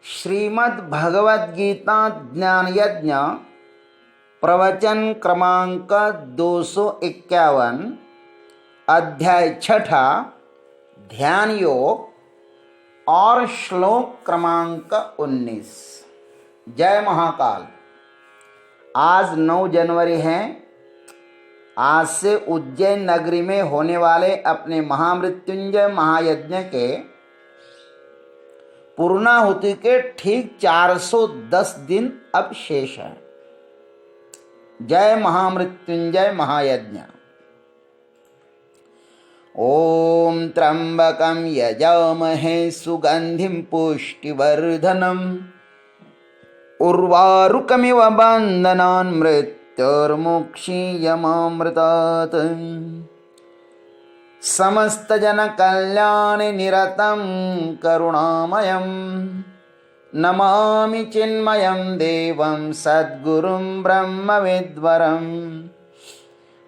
श्रीमद् भगवद गीता ज्ञान यज्ञ प्रवचन क्रमांक 251 अध्याय 6 ध्यान योग और श्लोक क्रमांक 19। जय महाकाल। आज 9 जनवरी है। आज से उज्जैन नगरी में होने वाले अपने महामृत्युंजय महायज्ञ के पूर्णाहुति के ठीक 410 दिन अब शेष है। जय महामृत्युंजय महायज्ञ। ओम त्र्यंबकं यजामहे सुगंधिं पुष्टिवर्धनम् उर्वारुकमिव बन्धनान् मृत्युर्मुक्षीयमामृतात् समस्त जन कल्याण निरतं करुणामयं नमामि चिन्मयं देवं सद्गुरुं ब्रह्मविद्वरं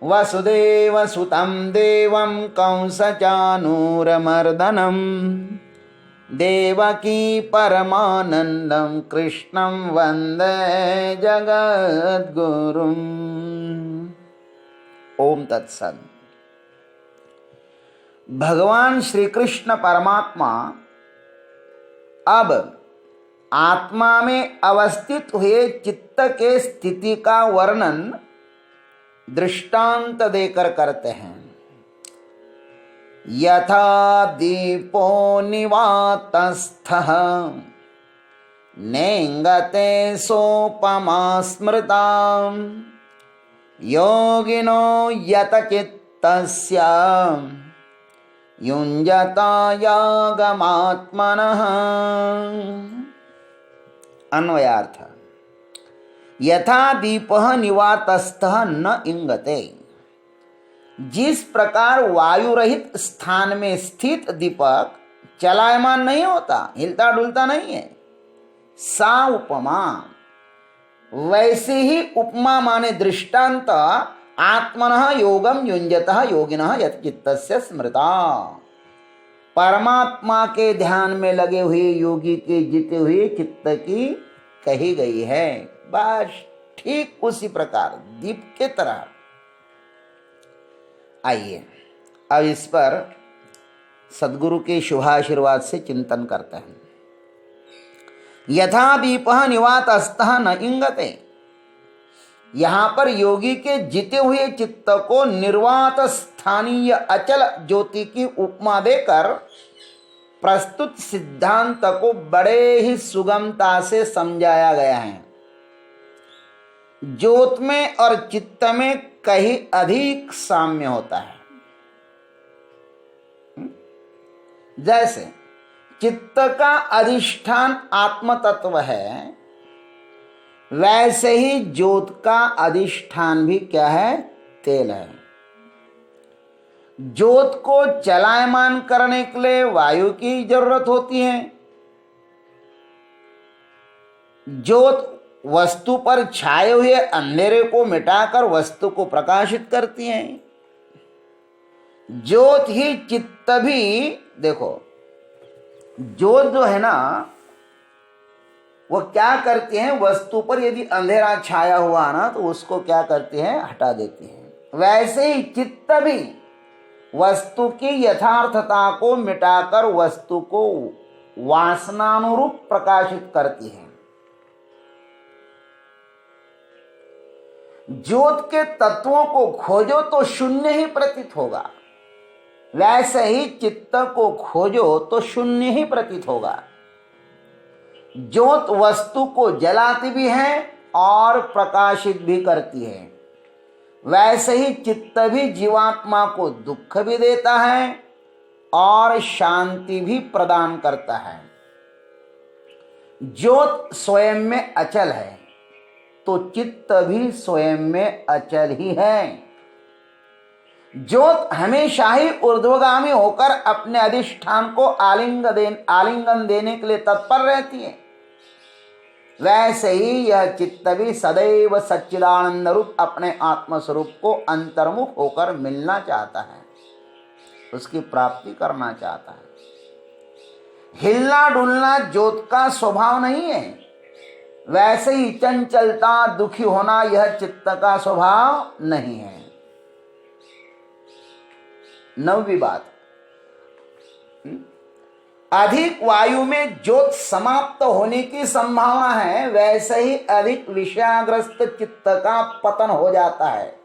वसुदेवसुतं देवं कंसचानूरमर्दनं देवकी परमानन्दं कृष्णं वन्दे जगद्गुरुम्। ओम तत्सत्। भगवान श्री कृष्ण परमात्मा अब आत्मा में अवस्थित हुए चित्त के स्थिति का वर्णन दृष्टांत देकर करते हैं। यथा दीपो निवातस्थः नेंगते सोपमा स्मृता योगिनो यतचित्तस्य युञ्जता यागमात्मनः। अन्वयार्थ। यथा दीपः निवातस्थः न इंगते। जिस प्रकार वायु रहित स्थान में स्थित दीपक चलायमान नहीं होता, हिलता डुलता नहीं है, सा उपमा, वैसे ही उपमा माने दृष्टांत आत्मनः योगम युञ्जतः योगिनः यतचित्तस्य स्मृता। परमात्मा के ध्यान में लगे हुए योगी के जीते हुए चित्त की कही गई है। बस ठीक उसी प्रकार दीप के तरह। आइए अब इस पर सद्गुरु के शुभाशीर्वाद से चिंतन करते हैं। यथा दीपः निवातस्थः न इंगते। यहाँ पर योगी के जीते हुए चित्त को निर्वात स्थानीय अचल ज्योति की उपमा देकर प्रस्तुत सिद्धांत को बड़े ही सुगमता से समझाया गया है। ज्योत में और चित्त में कहीं अधिक साम्य होता है। जैसे चित्त का अधिष्ठान आत्म तत्व है, वैसे ही ज्योत का अधिष्ठान भी क्या है? तेल है। ज्योत को चलायमान करने के लिए वायु की जरूरत होती है। ज्योत वस्तु पर छाए हुए अंधेरे को मिटाकर वस्तु को प्रकाशित करती है। ज्योत ही चित्त भी, देखो ज्योत जो है ना, वो क्या करते हैं? वस्तु पर यदि अंधेरा छाया हुआ ना तो उसको क्या करते हैं? हटा देते हैं। वैसे ही चित्त भी वस्तु की यथार्थता को मिटाकर वस्तु को वासनानुरूप प्रकाशित करती है। ज्योत के तत्वों को खोजो तो शून्य ही प्रतीत होगा, वैसे ही चित्त को खोजो तो शून्य ही प्रतीत होगा। ज्योत वस्तु को जलाती भी है और प्रकाशित भी करती है, वैसे ही चित्त भी जीवात्मा को दुख भी देता है और शांति भी प्रदान करता है। ज्योत स्वयं में अचल है तो चित्त भी स्वयं में अचल ही है। ज्योत हमेशा ही ऊर्ध्वगामी होकर अपने अधिष्ठान को आलिंगन देने के लिए तत्पर रहती है, वैसे ही यह चित्त भी सदैव सच्चिदानंद रूप अपने आत्मस्वरूप को अंतर्मुख होकर मिलना चाहता है, उसकी प्राप्ति करना चाहता है। हिलना डुलना ज्योत का स्वभाव नहीं है, वैसे ही चंचलता दुखी होना यह चित्त का स्वभाव नहीं है। 9वीं बात, अधिक वायु में ज्योत समाप्त होने की संभावना है, वैसे ही अधिक विषयाग्रस्त चित्त का पतन हो जाता है।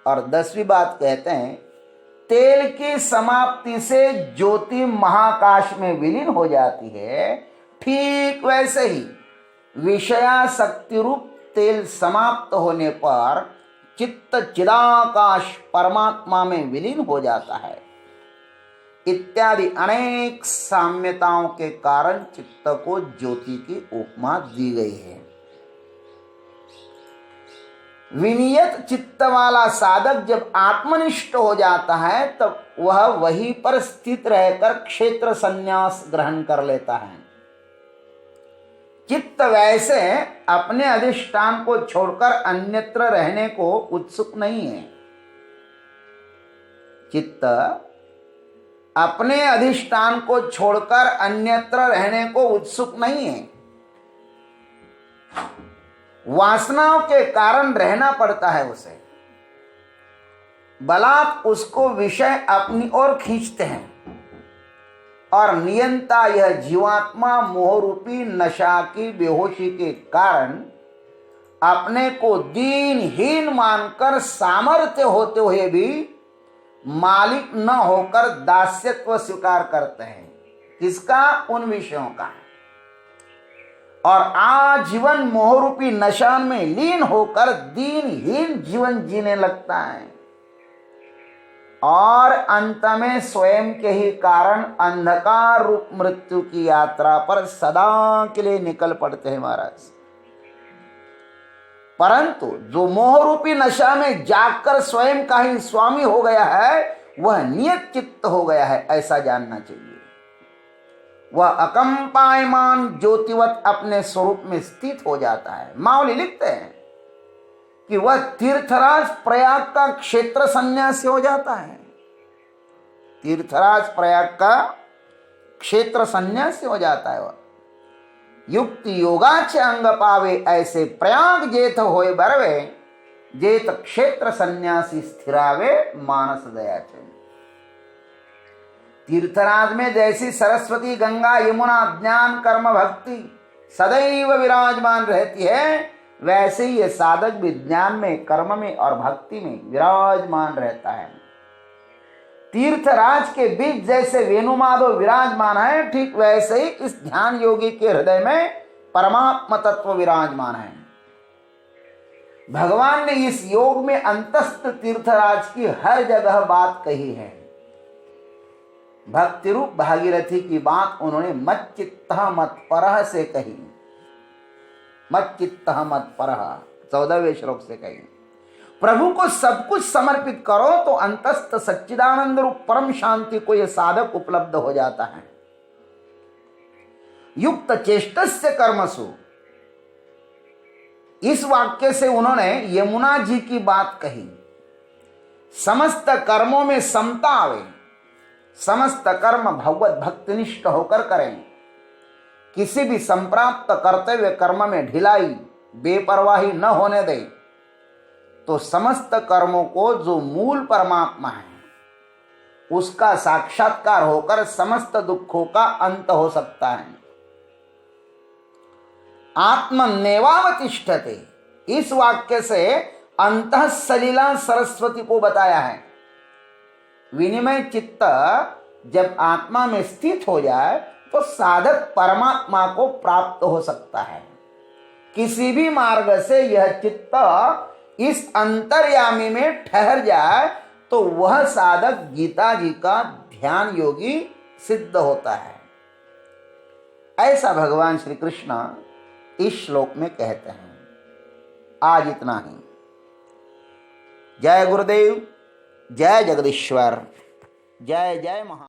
और 10वीं बात कहते हैं, तेल की समाप्ति से ज्योति महाकाश में विलीन हो जाती है, ठीक वैसे ही विषयासक्ति रूप तेल समाप्त होने पर चित्त चिदाकाश परमात्मा में विलीन हो जाता है। इत्यादि अनेक साम्यताओं के कारण चित्त को ज्योति की उपमा दी गई है। विनियत चित्त वाला साधक जब आत्मनिष्ठ हो जाता है तब वह वहीं पर स्थित रहकर क्षेत्र संन्यास ग्रहण कर लेता है। चित्त वैसे अपने अधिष्ठान को छोड़कर अन्यत्र रहने को उत्सुक नहीं है। चित्त अपने अधिष्ठान को छोड़कर अन्यत्र रहने को उत्सुक नहीं है। वासनाओं के कारण रहना पड़ता है उसे, बलात् उसको विषय अपनी ओर खींचते हैं और नियंता यह जीवात्मा मोह रूपी नशा की बेहोशी के कारण अपने को दीनहीन मानकर सामर्थ्य होते हुए भी मालिक न होकर दास्यत्व स्वीकार करते हैं। किसका? उन विषयों का। और आजीवन मोहरूपी नशा में लीन होकर दीनहीन जीवन जीने लगता है और अंत में स्वयं के ही कारण अंधकार रूप मृत्यु की यात्रा पर सदा के लिए निकल पड़ते हैं महाराज। परंतु जो मोहरूपी नशा में जागकर स्वयं का ही स्वामी हो गया है वह नियत चित्त हो गया है, ऐसा जानना चाहिए। वह अकंपायमान ज्योतिवत अपने स्वरूप में स्थित हो जाता है। मावली लिखते हैं कि वह तीर्थराज प्रयाग का क्षेत्र सन्यासी हो जाता है। तीर्थराज प्रयाग का क्षेत्र सन्यासी हो जाता है। वह युक्ति योगाच अंग पावे, ऐसे प्रयाग जेत होए बरवे, जेत क्षेत्र सन्यासी स्थिरावे मानस दया चंद। तीर्थराज में जैसी सरस्वती गंगा यमुना ज्ञान कर्म भक्ति सदैव विराजमान रहती है, वैसे ही ये साधक भी ज्ञान में कर्म में और भक्ति में विराजमान रहता है। तीर्थराज के बीच जैसे वेणुमाधव विराजमान है, ठीक वैसे ही इस ध्यान योगी के हृदय में परमात्मा तत्व विराजमान है। भगवान ने इस योग में अंतस्थ तीर्थराज की हर जगह बात कही है। भक्ति रूप भागीरथी की बात उन्होंने मच्चित्तः मत्परः से कही, मच्चित्तः मत्परः 14वें श्लोक से कही। प्रभु को सब कुछ समर्पित करो तो अंतस्थ सच्चिदानंद रूप परम शांति को यह साधक उपलब्ध हो जाता है। युक्त चेष्टस्य कर्मसु, इस वाक्य से उन्होंने यमुना जी की बात कही। समस्त कर्मों में समता आवे, समस्त कर्म भगवत भक्तिनिष्ठ होकर करें, किसी भी संप्राप्त करते हुए कर्म में ढिलाई बेपरवाही न होने दें, तो समस्त कर्मों को जो मूल परमात्मा है उसका साक्षात्कार होकर समस्त दुखों का अंत हो सकता है। आत्मनेवावतिष्ठते, इस वाक्य से अंतः सलीला सरस्वती को बताया है। विनिमय चित्त जब आत्मा में स्थित हो जाए तो साधक परमात्मा को प्राप्त हो सकता है। किसी भी मार्ग से यह चित्त इस अंतर्यामी में ठहर जाए तो वह साधक गीता जी का ध्यान योगी सिद्ध होता है। ऐसा भगवान श्री कृष्ण इस श्लोक में कहते हैं। आज इतना ही। जय गुरुदेव, जय जगदीश्वर, जय जय महा।